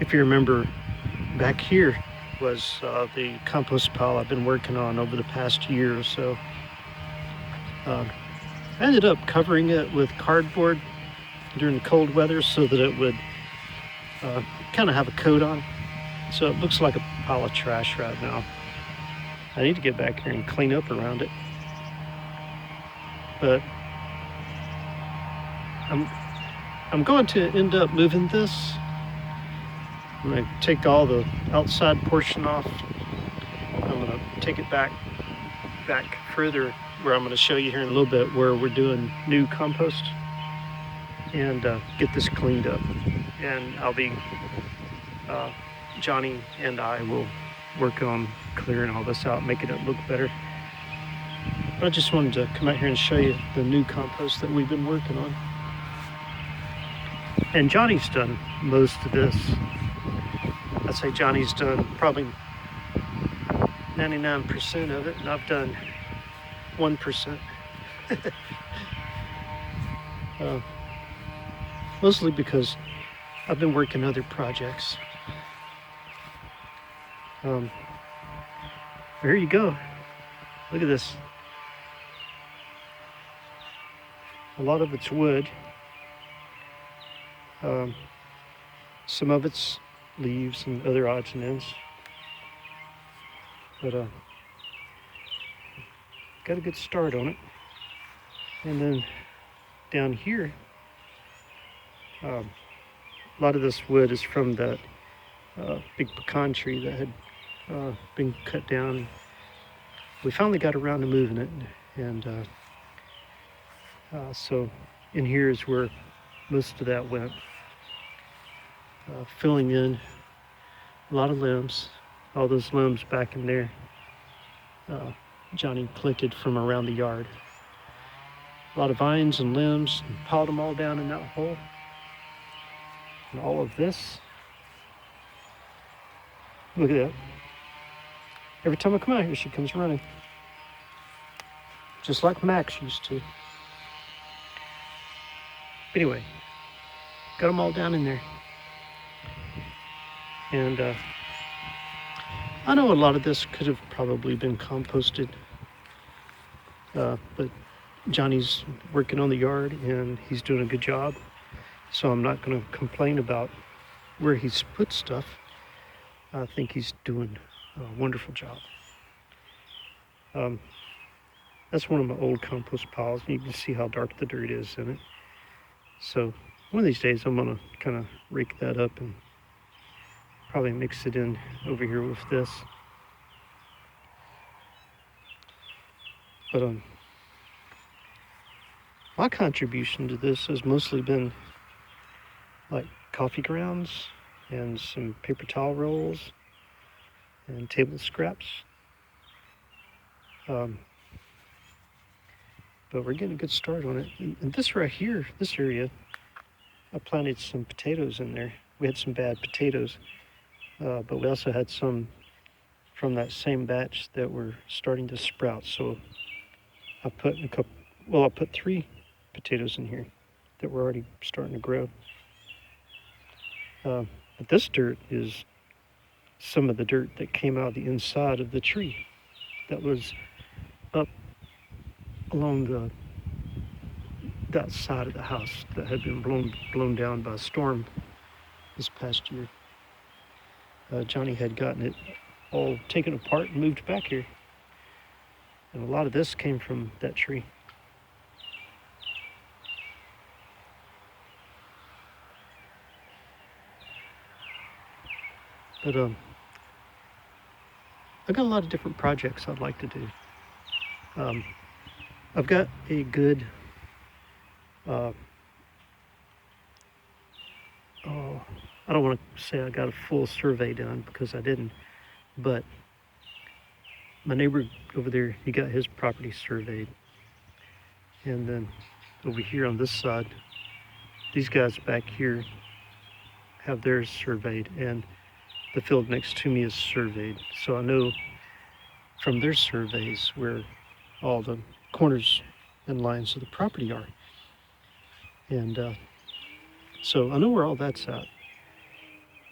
If you remember, back here was the compost pile I've been working on over the past year or so. I ended up covering it with cardboard during the cold weather so that it would kind of have a coat on. So it looks like a pile of trash right now. I need to get back here and clean up around it. But I'm going to end up moving this. I'm going to take all the outside portion off. I'm going to take it back further, where I'm going to show you here in a little bit where we're doing new compost, and get this cleaned up. And I'll be Johnny and I will work on clearing all this out, making it look better. But I just wanted to come out here and show you the new compost that we've been working on. And Johnny's done most of this. I'd say Johnny's done probably 99% of it, and I've done 1%. Mostly because I've been working other projects. Here you go. Look at this. A lot of it's wood. Some of it's leaves and other odds and ends. But got a good start on it. And then down here, a lot of this wood is from that big pecan tree that had been cut down. We finally got around to moving it, and so in here is where most of that went. Filling in a lot of limbs, all those limbs back in there. Johnny collected from around the yard. A lot of vines and limbs, and piled them all down in that hole. And all of this, look at that. Every time I come out here, she comes running. Just like Max used to. Anyway, got them all down in there. And I know a lot of this could have probably been composted, but Johnny's working on the yard and he's doing a good job. So I'm not going to complain about where he's put stuff. I think he's doing a wonderful job. That's one of my old compost piles. You can see how dark the dirt is in it. So one of these days I'm going to kind of rake that up and probably mix it in over here with this. But my contribution to this has mostly been like coffee grounds and some paper towel rolls and table scraps. But we're getting a good start on it. And this right here, this area, I planted some potatoes in there. We had some bad potatoes, but we also had some from that same batch that were starting to sprout. So I put I put 3 potatoes in here that were already starting to grow. But this dirt is some of the dirt that came out of the inside of the tree that was up along that side of the house that had been blown down by a storm this past year. Johnny had gotten it all taken apart and moved back here. And a lot of this came from that tree. But I've got a lot of different projects I'd like to do. I've got a good I don't want to say I got a full survey done because I didn't, but my neighbor over there, he got his property surveyed. And then over here on this side, these guys back here have theirs surveyed, and the field next to me is surveyed. So I know from their surveys where all the corners and lines of the property are. And so I know where all that's at.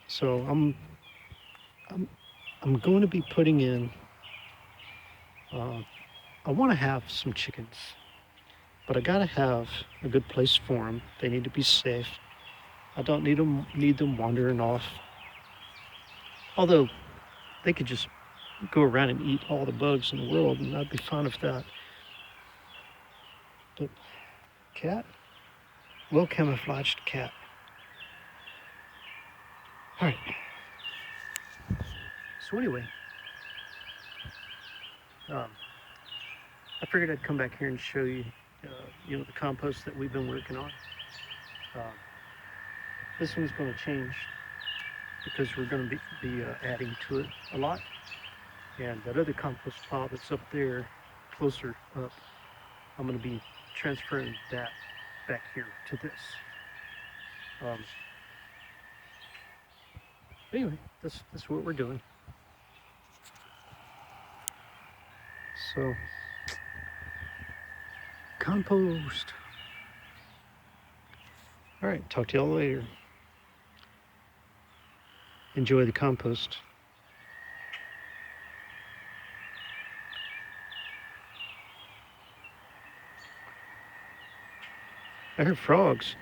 So I'm I'm going to be putting in. Uh, I want to have some chickens, but I gotta have a good place for them. They need to be safe. I don't need them wandering off. Although they could just go around and eat all the bugs in the world, and I'd be fine with that. But cat, well camouflaged cat. All right. So anyway, um, I figured I'd come back here and show you, the compost that we've been working on. Uh, this one's going to change because we're going to be adding to it a lot. And that other compost pile that's up there, closer up, I'm going to be transferring that back here to this. Um, anyway, that's what we're doing. So, compost. All right, talk to y'all later. Enjoy the compost. I heard frogs.